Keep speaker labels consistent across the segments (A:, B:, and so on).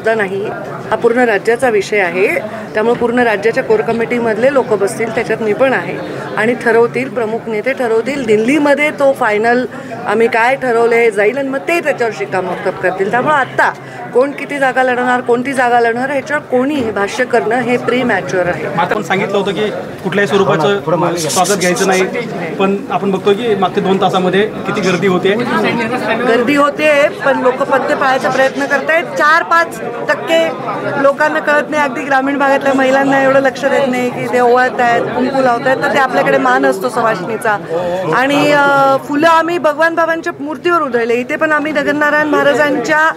A: मुद्दा नाही, हा पूर्ण राज्याचा विषय आहे. त्यामुळे पूर्ण राज्याच्या कोर कमिटीमधले लोक बसतील, त्याच्यात मी पण आहे, आणि ठरवतील, प्रमुख नेते ठरवतील. दिल्लीमध्ये तो फायनल आम्ही काय ठरवले जाईल आणि मग ते त्याच्यावर शिक्कामोर्तब करतील. त्यामुळे आत्ता कोण किती जागा लढणार, कोणती जागा लढणार ह्याच्यावर कोणी हे भाष्य करणं हे प्री मॅच्युअर आहे.
B: आपण सांगितलं होतं की कुठल्याही स्वरूपाचं स्वागत घ्यायचं नाही, पण आपण बघतो की मागच्या 2 तासामध्ये किती गर्दी होते.
A: पण लोक पत्ते पाळायचा प्रयत्न करतायत. 4-5% लोकांना कळत नाही, अगदी ग्रामीण भागातल्या महिलांना एवढं लक्ष देत नाही की ते ओवाळत आहेत, कुंकू लावत आहेत. तर ते आपल्याकडे मान असतो सवाष्णीचा. आणि फुलं आम्ही भगवान बाबांच्या मूर्तीवर उधळले. इथे पण आम्ही जगन्नारायण महाराजांच्या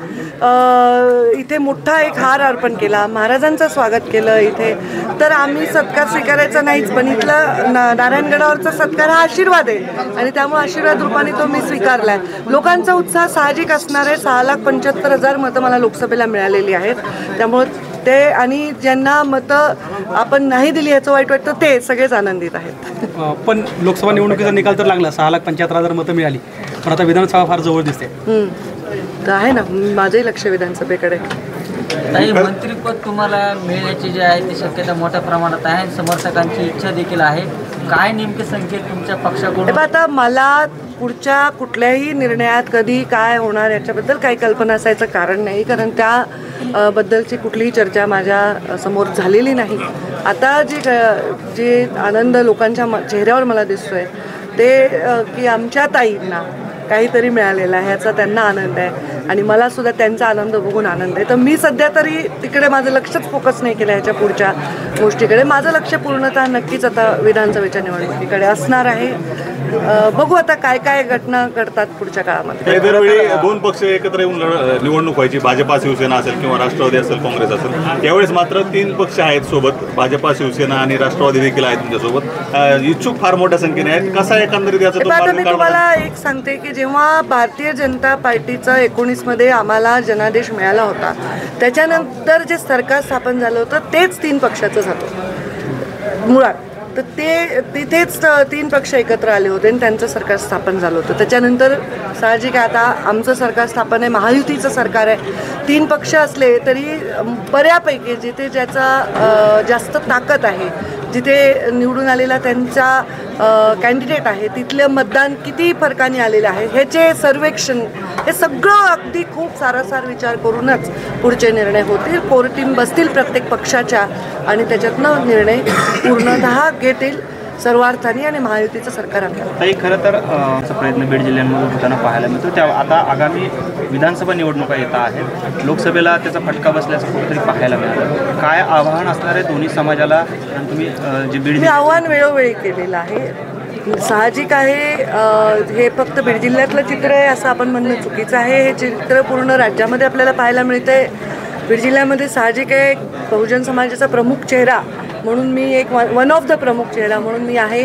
A: इथे मोठा एक हार अर्पण केला, महाराजांचं स्वागत केलं इथे. तर आम्ही सत्कार स्वीकारायचा नाहीच, पण इथला नारायणगडावरचा सत्कार हा आशीर्वाद आहे आणि त्यामुळे आशीर्वाद रूपाने तो मी स्वीकारलाय. लोकांचा उत्साह साहजिक असणार आहे. 6,75,000 मतं मला लोकसभेला मिळालेली आहेत. त्यामुळे ते आणि ज्यांना मतं आपण नाही दिली याचं वाईट वाटतं ते सगळेच आनंदित आहेत.
B: पण लोकसभा निवडणुकीचा निकाल तर लागला, 6,75,000 मतं मिळाली, पण आता विधानसभा फार जवळ दिसते.
A: तर आहे ना, माझंही लक्ष विधानसभेकडे.
C: काही मंत्रीपद तुम्हाला मिळण्याची जी आहे ती शक्यता मोठ्या प्रमाणात आहे, समर्थकांची इच्छा देखील आहे. काय नेमके संकेत तुमच्या पक्षाकडून?
A: आता मला पुढच्या कुठल्याही निर्णयात कधी काय होणार याच्याबद्दल काही कल्पना असायचं कारण नाही, कारण त्या बद्दलची कुठलीही चर्चा माझ्या समोर झालेली नाही. आता जे आनंद लोकांच्या चेहऱ्यावर मला दिसतोय ते की आमच्या ताईंना काहीतरी मिळालेलं आहे ह्याचा त्यांना आनंद आहे आणि मला सुद्धा त्यांचा आनंद बघून आनंद आहे. तर मी सध्या तरी तिकडे माझं लक्षच फोकस नाही केलं ह्याच्या पुढच्या गोष्टीकडे. माझं लक्ष पूर्णतः नक्कीच आता विधानसभेच्या निवडणुकीकडे असणार आहे. बघू आता काय काय घटना घडतात पुढच्या काळामध्ये.
D: दरवेळी 2 पक्ष एकत्र येऊन निवडणूक व्हायची, भाजपा शिवसेना असेल किंवा राष्ट्रवादी असेल, काँग्रेस असेल. यावेळेस मात्र 3 पक्ष आहेत सोबत, भाजपा शिवसेना आणि राष्ट्रवादी देखील आहेत तुमच्यासोबत. इच्छुक फार मोठ्या संख्येने आहेत. कसा एकंदरीत याचा
A: मी तुम्हाला एक सांगते की जेव्हा भारतीय जनता पार्टीचा 19मध्ये आम्हाला जनादेश मिळाला होता, त्याच्यानंतर जे सरकार स्थापन झालं होतं तेच 3 पक्षाचं झालं मुळात. तर ते तिथेच 3 पक्ष एकत्र आले होते आणि त्यांचं सरकार स्थापन झालं होतं. त्याच्यानंतर साहजिक आता आमचं सरकार स्थापन आहे, महायुतीचं सरकार आहे. 3 पक्ष असले तरी बऱ्यापैकी जिथे ज्याचा जास्त ताकद आहे, जिथे निवडून आलेला त्यांचा कॅन्डिडेट आहे, तिथलं मतदान किती फरकाने आलेलं आहे ह्याचे सर्वेक्षण, हे सगळं अगदी खूप सारासार विचार करूनच पुढचे निर्णय होतील. कोर टीम बसतील प्रत्येक पक्षाच्या आणि त्याच्यातनं निर्णय पूर्णतः घेतील सर्वार्थाने आणि महायुतीचं सरकार आणलं.
E: ताई, खरं तर प्रयत्न बीड जिल्ह्यांमध्ये होताना पाहायला मिळतो. त्या आता आगामी विधानसभा निवडणुका येत आहेत, लोकसभेला त्याचा फटका बसल्याचं कुठेतरी पाहायला मिळालं. काय आव्हान असणार आहे दोन्ही समाजाला? आणि तुम्ही जे बीड
A: आव्हान वेळोवेळी केलेलं आहे, साहजिक आहे. हे फक्त बीड जिल्ह्यातलं चित्र आहे असं आपण म्हणणं चुकीचं आहे. हे चित्र पूर्ण राज्यामध्ये आपल्याला पाहायला मिळतंय. बीड जिल्ह्यामध्ये साहजिक आहे, बहुजन समाजाचा प्रमुख चेहरा म्हणून मी एक वन ऑफ द प्रमुख चेहरा म्हणून मी आहे.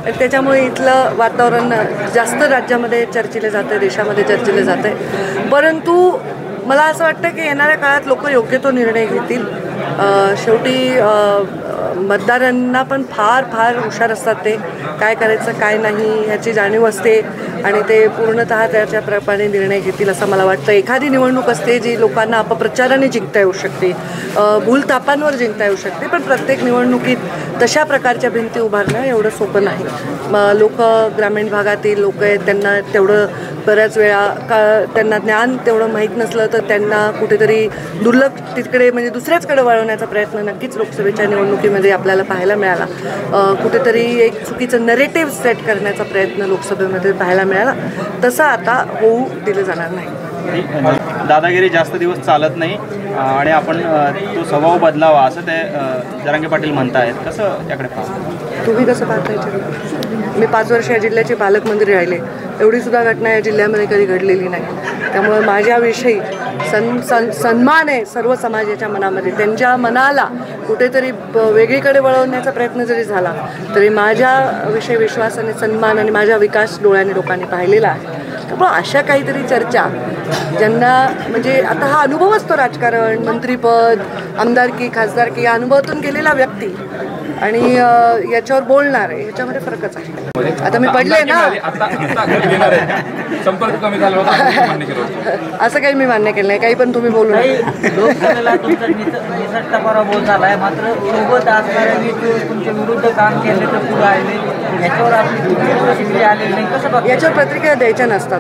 A: त्याच्यामुळे इथलं वातावरण जास्त राज्यामध्ये चर्चिलं जातं आहे, देशामध्ये चर्चिलं जातं आहे. परंतु मला असं वाटतं की येणाऱ्या काळात लोक योग्य तो निर्णय घेतील. शेवटी मतदारांना पण फार फार हुशार असतात, ते काय करायचं काय नाही ह्याची जाणीव असते आणि ते पूर्णतः त्याच्याप्रमाणे निर्णय घेतील असं मला वाटतं. एखादी निवडणूक असते जी लोकांना अपप्रचाराने जिंकता येऊ शकते, भूलथापांवर जिंकता येऊ शकते, पण प्रत्येक निवडणुकीत तशा प्रकारच्या भिंती उभारणं एवढं सोपं नाही. लोक ग्रामीण भागातील लोक आहेत, त्यांना तेवढं बऱ्याच वेळा त्यांना ज्ञान तेवढं माहीत नसलं तर त्यांना कुठेतरी दुर्लक्ष तिकडे म्हणजे दुसऱ्याचकडे वळवण्याचा प्रयत्न नक्कीच लोकसभेच्या निवडणुकीमध्ये आपल्याला पाहायला मिळाला. कुठेतरी एक चुकीचं नरेटिव्ह सेट करण्याचा प्रयत्न लोकसभेमध्ये पाहायला मिळाला. तसं आता होऊ दिलं जाणार नाही.
E: दादागिरी जास्त दिवस चालत नाही आणि आपण तो स्वभाव बदलावा असं ते जरांगे पाटील म्हणतायत. कसं त्याकडे पाहता
A: तुम्ही? कसं पाहताय? मी 5 वर्ष या जिल्ह्याचे पालकमंत्री राहिले, एवढी सुद्धा घटना या जिल्ह्यामध्ये कधी घडलेली नाही. त्यामुळे माझ्याविषयी सन्मान आहे सर्व समाजाच्या मनामध्ये. त्यांच्या मनाला कुठेतरी वेगळीकडे वळवण्याचा प्रयत्न जरी झाला तरी माझ्याविषयी विश्वास आणि सन्मान आणि माझा विकास डोळ्याने लोकांनी पाहिलेला आहे. त्यामुळं अशा काहीतरी चर्चा ज्यांना म्हणजे आता हा अनुभव असतो राजकारण, मंत्रिपद, आमदारकी, खासदारकी या अनुभवातून गेलेला व्यक्ती आणि याच्यावर बोलणार आहे, ह्याच्यामध्ये फरकच आहे. आता मी पडले ना
F: संपर्क कमी झाला होता
A: असं काही मी मान्य केलं नाही, काही पण तुम्ही बोलू
C: काही
A: नका.
C: लोकसभेला तुमचा निसटता पराभव झाला आहे, मात्र सोबत असणाऱ्यांनी तुमच्या विरुद्ध काम केले तर पुढे आले, याच्यावर आपली कुठली प्रतिक्रिया आलेली नाही, कसं बघता?
A: याच्यावर प्रतिक्रिया द्यायच्या नसतात.